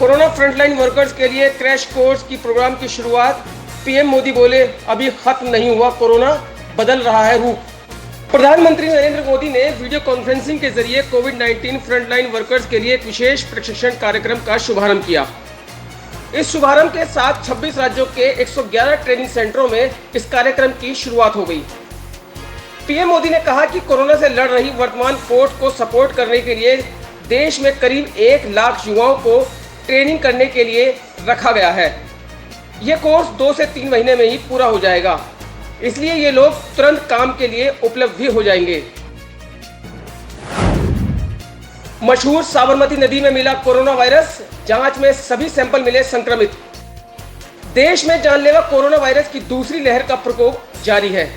Corona frontline workers के लिए crash course की प्रोग्राम की शुरुआत। पीएम मोदी बोले, अभी खत्म नहीं हुआ कोरोना, बदल रहा है रूप। प्रधानमंत्री नरेंद्र मोदी ने वीडियो कॉन्फ्रेंसिंग के जरिए कोविड-19 फ्रंटलाइन वर्कर्स के लिए एक विशेष प्रशिक्षण कार्यक्रम का शुभारंभ किया। इस शुभारंभ के साथ 26 राज्यों के 111 ट्रेनिंग सेंटरों में इस कार्यक्रम की शुरुआत हो गई। पीएम मोदी ने कहा कि कोरोना से लड़ रही वर्तमान फोर्स को सपोर्ट करने के लिए देश में करीब 1 लाख युवाओं को ट्रेनिंग करने के लिए रखा गया है। यह कोर्स 2 से 3 महीने में ही पूरा हो जाएगा, इसलिए ये लोग तुरंत काम के लिए उपलब्ध भी हो जाएंगे। मशहूर साबरमती नदी में मिला कोरोना वायरस, जांच में सभी सैंपल मिले संक्रमित। देश में जानलेवा कोरोना वायरस की दूसरी लहर का प्रकोप जारी है।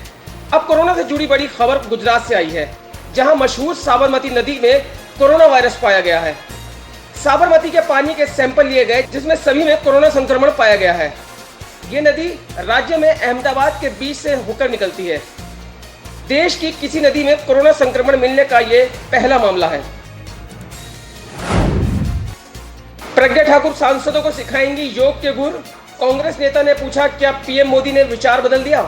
अब कोरोना से जुड़ी बड़ी खबर गुजरात से आई है, जहां मशहूर साबरमती नदी में कोरोना वायरस पाया गया है। साबरमती के पानी के सैंपल लिए गए, जिसमें सभी में कोरोना संक्रमण पाया गया है। ये नदी राज्य में अहमदाबाद के बीच से होकर निकलती है। देश की किसी नदी में कोरोना संक्रमण मिलने का ये पहला मामला है। प्रज्ञा ठाकुर सांसदों को सिखाएंगी योग के गुर। कांग्रेस नेता ने पूछा, क्या पीएम मोदी ने विचार बदल दिया?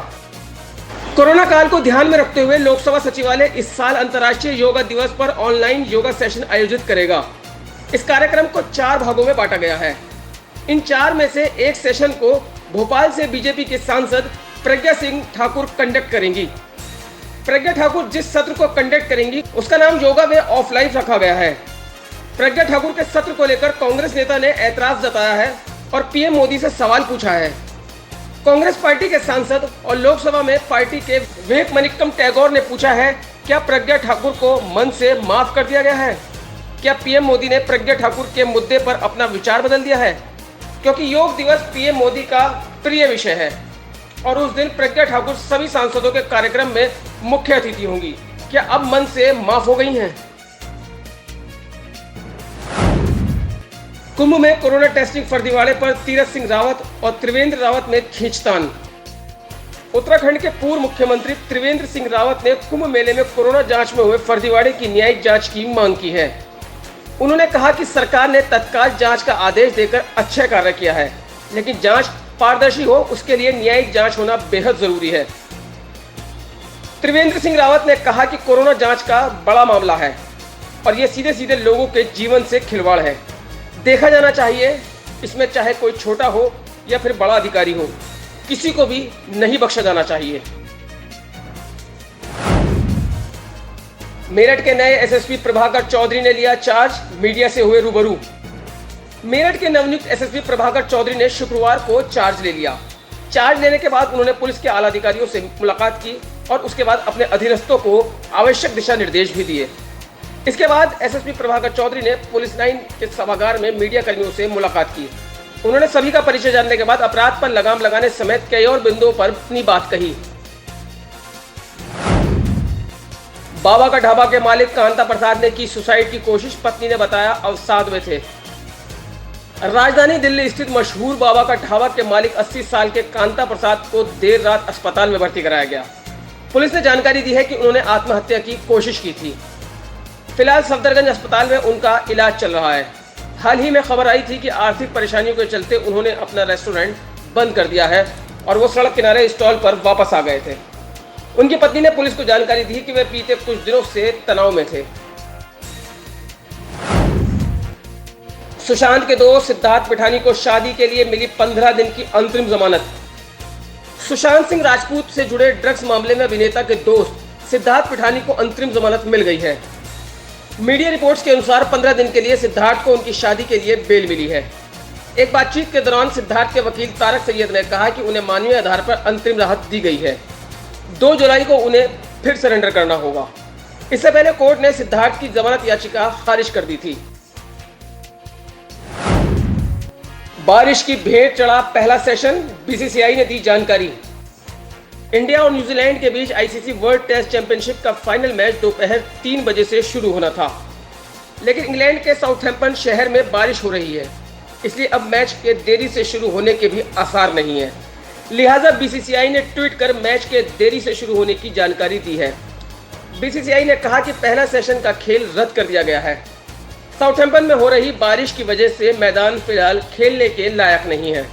कोरोना काल को ध्यान में रखते हुए लोकसभा सचिवालय इस साल अंतर्राष्ट्रीय योगा दिवस पर ऑनलाइन योगा सेशन आयोजित करेगा। इस कार्यक्रम को 4 भागों में बांटा गया है। इन 4 में से एक सेशन को भोपाल से बीजेपी के सांसद प्रज्ञा सिंह ठाकुर कंडक्ट करेंगी। प्रज्ञा ठाकुर जिस सत्र को कंडक्ट करेंगी उसका नाम योगा वे ऑफ लाइफ रखा गया है। प्रज्ञा ठाकुर के सत्र को लेकर कांग्रेस नेता ने ऐतराज जताया है और पीएम मोदी से सवाल पूछा है। कांग्रेस पार्टी के सांसद और लोकसभा में पार्टी के विवेक मनिक्कम टैगोर ने पूछा है, क्या प्रज्ञा ठाकुर को मन से माफ कर दिया गया है? क्या पीएम मोदी ने प्रज्ञा ठाकुर के मुद्दे पर अपना विचार बदल दिया है? क्योंकि योग दिवस पीएम मोदी का प्रिय विषय है और उस दिन प्रज्ञा ठाकुर सभी सांसदों के कार्यक्रम में मुख्य अतिथि होंगी। क्या अब मन से माफ हो गई हैं? कुंभ में कोरोना टेस्टिंग फर्जीवाड़े पर तीरथ सिंह रावत और त्रिवेंद्र रावत में खींचतान। उत्तराखंड के पूर्व मुख्यमंत्री त्रिवेंद्र सिंह रावत ने कुंभ मेले में कोरोना जांच में हुए फर्जीवाड़े की न्यायिक जांच की मांग की है। उन्होंने कहा कि सरकार ने तत्काल जांच का आदेश देकर अच्छा कार्य किया है, लेकिन जांच पारदर्शी हो उसके लिए न्यायिक जांच होना बेहद जरूरी है। त्रिवेंद्र सिंह रावत ने कहा कि कोरोना जांच का बड़ा मामला है और ये सीधे सीधे लोगों के जीवन से खिलवाड़ है। देखा जाना चाहिए, इसमें चाहे कोई छोटा हो या फिर बड़ा अधिकारी हो, किसी को भी नहीं बख्शा जाना चाहिए। मेरठ के नए एसएसपी प्रभाकर चौधरी ने लिया चार्ज, मीडिया से हुए रूबरू। मेरठ के नवनियुक्त एसएसपी प्रभाकर चौधरी ने शुक्रवार को चार्ज ले लिया। चार्ज लेने के बाद उन्होंने पुलिस के आला अधिकारियों से मुलाकात की और उसके बाद अपने अधीनस्थों को आवश्यक दिशा निर्देश भी दिए। इसके बाद एसएसपी प्रभाकर चौधरी ने पुलिस लाइन के सभागार में मीडिया कर्मियों से मुलाकात की। उन्होंने सभी का परिचय जानने के बाद अपराध पर लगाम लगाने समेत कई और बिंदुओं पर अपनी बात कही। बाबा का ढाबा के मालिक कांता प्रसाद ने की सुसाइड की कोशिश, पत्नी ने बताया अवसाद में थे। राजधानी दिल्ली स्थित मशहूर बाबा का ढाबा के मालिक 80 साल के कांता प्रसाद को देर रात अस्पताल में भर्ती कराया गया। पुलिस ने जानकारी दी है कि उन्होंने आत्महत्या की कोशिश की थी। फिलहाल सफदरगंज अस्पताल में उनका इलाज चल रहा है। हाल ही में खबर आई थी कि आर्थिक परेशानियों के चलते उन्होंने अपना रेस्टोरेंट बंद कर दिया है और वो सड़क किनारे स्टॉल पर वापस आ गए थे। उनकी पत्नी ने पुलिस को जानकारी दी कि वे बीते कुछ दिनों से तनाव में थे। सुशांत के दोस्त सिद्धार्थ पिठानी को शादी के लिए मिली 15 दिन की अंतरिम जमानत। सुशांत सिंह राजपूत से जुड़े ड्रग्स मामले में अभिनेता के दोस्त सिद्धार्थ पिठानी को अंतरिम जमानत मिल गई है। मीडिया रिपोर्ट्स के अनुसार 15 दिन के लिए सिद्धार्थ को उनकी शादी के लिए बेल मिली है। एक बातचीत के दौरान सिद्धार्थ के वकील तारक सैयद ने कहा कि उन्हें मानवीय आधार पर अंतरिम राहत दी गई है। 2 जुलाई को उन्हें फिर सरेंडर करना होगा। इससे पहले कोर्ट ने सिद्धार्थ की जमानत याचिका खारिज कर दी थी। बारिश की भेंट चढ़ा पहला सेशन, बीसीसीआई ने दी जानकारी। इंडिया और न्यूजीलैंड के बीच आईसीसी वर्ल्ड टेस्ट चैंपियनशिप का फाइनल मैच दोपहर 3 बजे से शुरू होना था, लेकिन इंग्लैंड के साउथहैम्पटन शहर में बारिश हो रही है, इसलिए अब मैच के देरी से शुरू होने के भी आसार नहीं है। लिहाजा बीसीसीआई ने ट्वीट कर मैच के देरी से शुरू होने की जानकारी दी है। बीसीसीआई ने कहा कि पहला सेशन का खेल रद्द कर दिया गया है। साउथैम्पटन में हो रही बारिश की वजह से मैदान फिलहाल खेलने के लायक नहीं है।